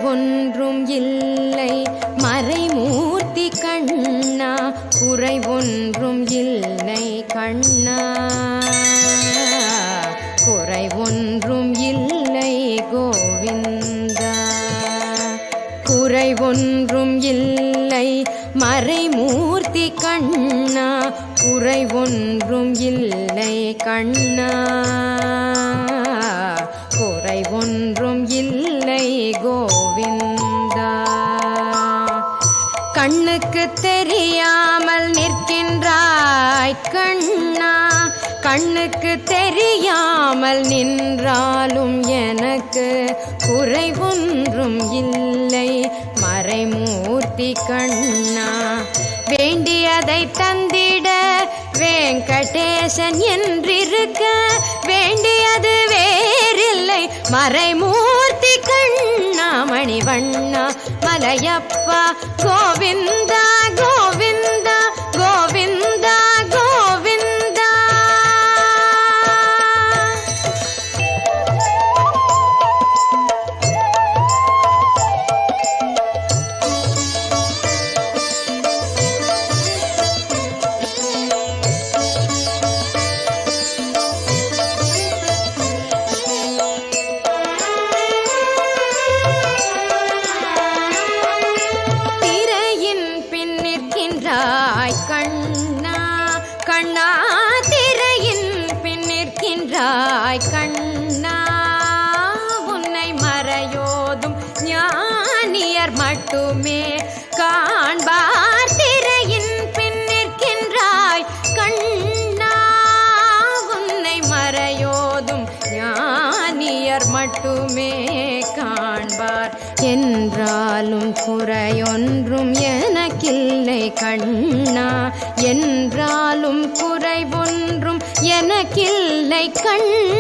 ஒன்றும் இல்லை மறைமூர்த்தி கண்ணா, குறை ஒன்றும் இல்லை கண்ணா, குறை ஒன்றும் இல்லை கோவிந்தா. குறை ஒன்றும் இல்லை மறைமூர்த்தி கண்ணா, குறை ஒன்றும் இல்லை கண்ணா, குறை ஒன்றும் இல்லை கோவிந்தா. கண்ணுக்கு தெரியாமல் நிற்கின்றாய் கண்ணா, கண்ணுக்கு தெரியாமல் நின்றாலும் எனக்கு குறை ஒன்றும் இல்லை மறைமூர்த்தி கண்ணா. வேண்டியதை தந்திட வெங்கடேசன் என்றிருக்க, வேண்டியது வேறில்லை மறைமூர்த்தி கண்ணா. மணிவண்ணா மலையப்பா கோவிந்தா கோவிந்தா கோவிந்தா கோவிந்தா. கண்ணா கண்ணா திரையின் பின் நிற்கின்றாய் கண்ணா, உன்னை மறையோதும் ஞானியர் மட்டுமே காண்பார். திரையின் பின் நிற்கின்றாய் கண்ணா, உன்னை மறையோதும் ஞானியர் மட்டுமே காண்பார். என்றாலும் குறையொன்றும் எனக்கில்லை கண்ணா, என்றாலும் குறை ஒன்றும் எனக்கில்லை கண்ணா.